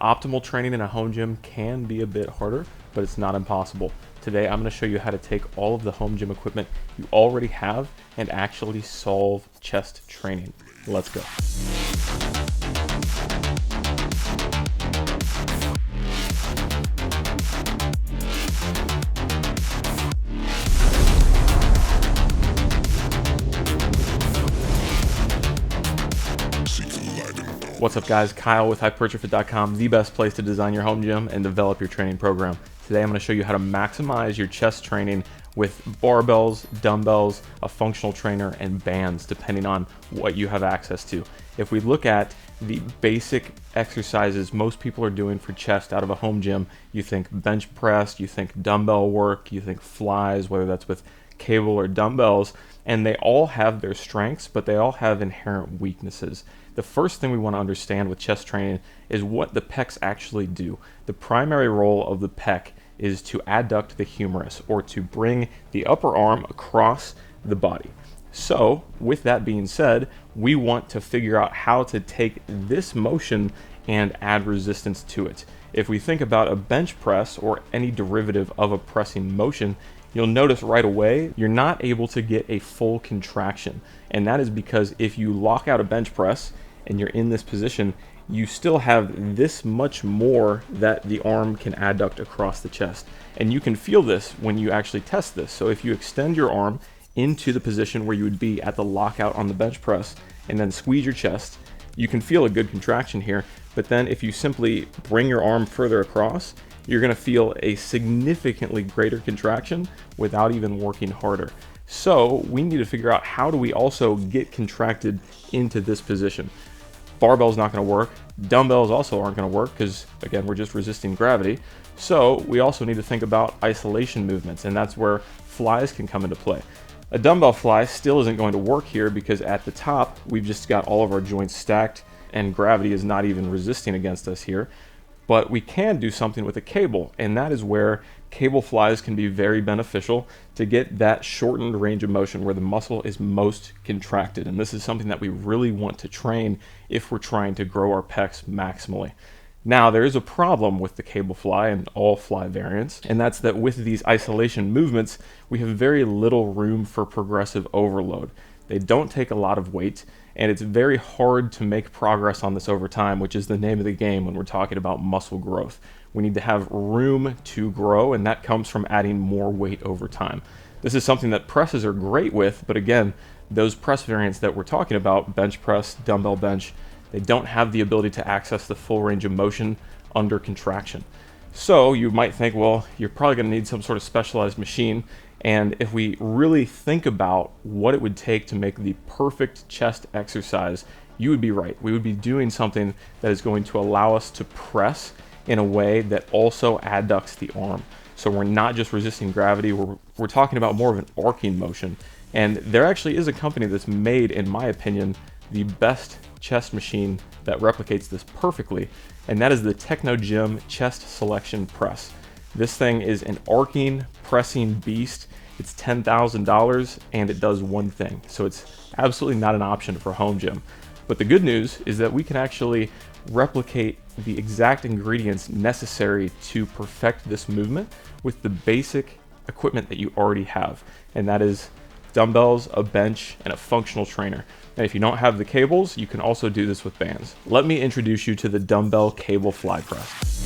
Optimal training in a home gym can be a bit harder, but it's not impossible. Today, I'm going to show you how to take all of the home gym equipment you already have and actually solve chest training. Let's go. What's up guys, Kyle with HypertroFit.com, the best place to design your home gym and develop your training program. Today I'm going to show you how to maximize your chest training with barbells, dumbbells, a functional trainer, and bands, depending on what you have access to. If we look at the basic exercises most people are doing for chest out of a home gym, you think bench press, you think dumbbell work, you think flies, whether that's with cable or dumbbells, and they all have their strengths, but they all have inherent weaknesses. The first thing we want to understand with chest training is what the pecs actually do. The primary role of the pec is to adduct the humerus, or to bring the upper arm across the body. So, with that being said, we want to figure out how to take this motion and add resistance to it. If we think about a bench press or any derivative of a pressing motion, you'll notice right away you're not able to get a full contraction. And that is because if you lock out a bench press and you're in this position, you still have this much more that the arm can adduct across the chest. And you can feel this when you actually test this. So if you extend your arm into the position where you would be at the lockout on the bench press and then squeeze your chest, you can feel a good contraction here. But then if you simply bring your arm further across, you're going to feel a significantly greater contraction without even working harder. So we need to figure out, how do we also get contracted into this position? Barbell's not going to work. Dumbbells also aren't going to work because, again, we're just resisting gravity. So we also need to think about isolation movements, and that's where flies can come into play. A dumbbell fly still isn't going to work here because at the top, we've just got all of our joints stacked and gravity is not even resisting against us here. But we can do something with a cable, and that is where cable flies can be very beneficial to get that shortened range of motion where the muscle is most contracted. And this is something that we really want to train if we're trying to grow our pecs maximally. Now, there is a problem with the cable fly and all fly variants, and that's that with these isolation movements, we have very little room for progressive overload. They don't take a lot of weight, and it's very hard to make progress on this over time, which is the name of the game when we're talking about muscle growth. We need to have room to grow, and that comes from adding more weight over time. This is something that presses are great with, but again, those press variants that we're talking about, bench press, dumbbell bench, they don't have the ability to access the full range of motion under contraction. So you might think, well, you're probably going to need some sort of specialized machine. And if we really think about what it would take to make the perfect chest exercise, you would be right. We would be doing something that is going to allow us to press in a way that also adducts the arm. So we're not just resisting gravity, we're talking about more of an arcing motion. And there actually is a company that's made, in my opinion, the best chest machine that replicates this perfectly, and that is the TechnoGym Chest Selection Press. This thing is an arcing, pressing beast. It's $10,000 and it does one thing. So it's absolutely not an option for home gym. But the good news is that we can actually replicate the exact ingredients necessary to perfect this movement with the basic equipment that you already have. And that is dumbbells, a bench, and a functional trainer. And if you don't have the cables, you can also do this with bands. Let me introduce you to the dumbbell cable fly press.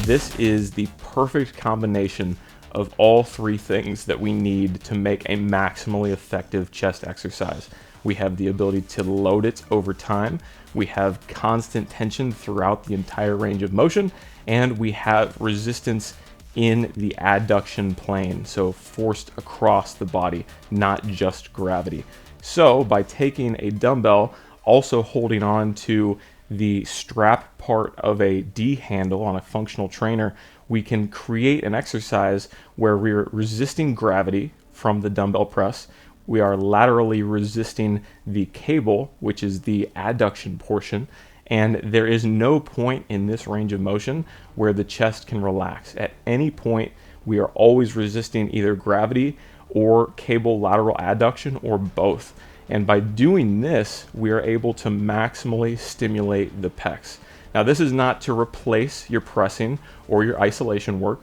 This is the perfect combination of all three things that we need to make a maximally effective chest exercise. We have the ability to load it over time, we have constant tension throughout the entire range of motion, and we have resistance in the adduction plane, so forced across the body, not just gravity. So by taking a dumbbell, also holding on to the strap part of a D handle on a functional trainer, we can create an exercise where we're resisting gravity from the dumbbell press. We are laterally resisting the cable, which is the adduction portion, and there is no point in this range of motion where the chest can relax. At any point, we are always resisting either gravity or cable lateral adduction, or both. And by doing this, we are able to maximally stimulate the pecs. Now, this is not to replace your pressing or your isolation work.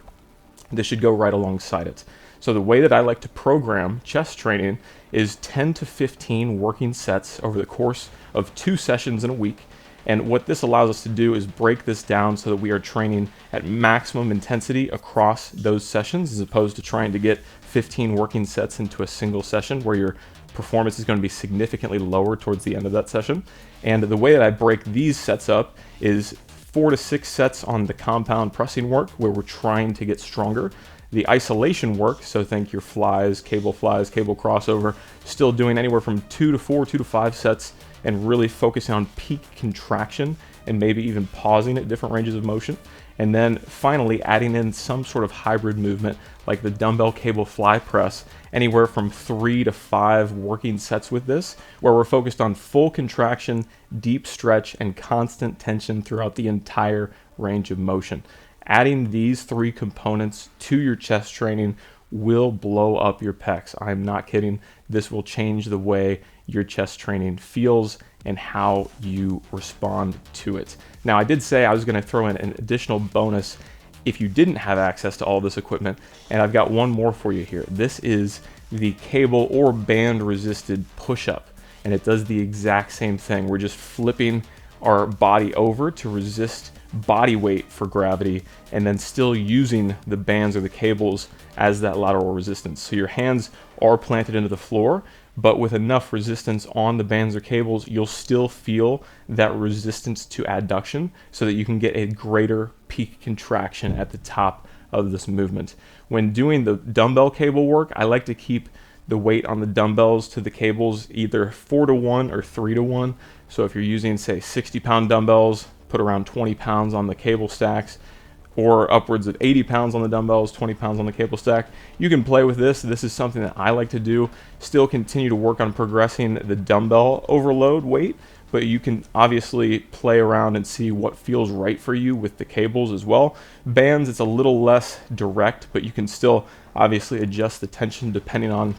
This should go right alongside it. So the way that I like to program chest training is 10 to 15 working sets over the course of 2 sessions in a week. And what this allows us to do is break this down so that we are training at maximum intensity across those sessions, as opposed to trying to get 15 working sets into a single session where your performance is going to be significantly lower towards the end of that session. And the way that I break these sets up is 4 to 6 sets on the compound pressing work, where we're trying to get stronger. The isolation work, so think your flies, cable crossover, still doing anywhere from 2 to 4, 2 to 5 sets, and really focusing on peak contraction and maybe even pausing at different ranges of motion. And then finally adding in some sort of hybrid movement like the dumbbell cable fly press, anywhere from 3 to 5 working sets with this, where we're focused on full contraction, deep stretch, and constant tension throughout the entire range of motion. Adding these 3 components to your chest training will blow up your pecs. I'm not kidding. This will change the way your chest training feels and how you respond to it. Now, I did say I was going to throw in an additional bonus if you didn't have access to all this equipment, and I've got one more for you here. This is the cable or band resisted push-up, and it does the exact same thing. We're just flipping our body over to resist body weight for gravity, and then still using the bands or the cables as that lateral resistance. So your hands are planted into the floor, but with enough resistance on the bands or cables, you'll still feel that resistance to adduction so that you can get a greater peak contraction at the top of this movement. When doing the dumbbell cable work, I like to keep the weight on the dumbbells to the cables either 4 to 1 or 3 to 1. So if you're using, say, 60-pound dumbbells, put around 20 pounds on the cable stacks, or upwards of 80 pounds on the dumbbells, 20 pounds on the cable stack. You can play with this. This is something that I like to do. Still continue to work on progressing the dumbbell overload weight, but you can obviously play around and see what feels right for you with the cables as well. Bands, it's a little less direct, but you can still obviously adjust the tension depending on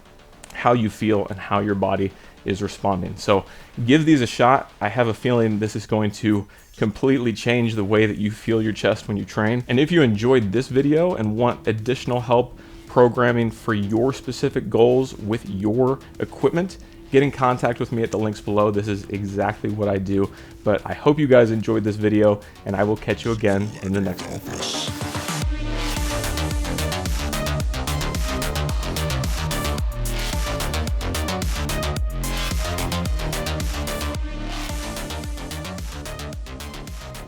how you feel and how your body is responding. So give these a shot. I have a feeling this is going to completely change the way that you feel your chest when you train. And if you enjoyed this video and want additional help programming for your specific goals with your equipment, get in contact with me at the links below. This is exactly what I do. But I hope you guys enjoyed this video, and I will catch you again in the next one.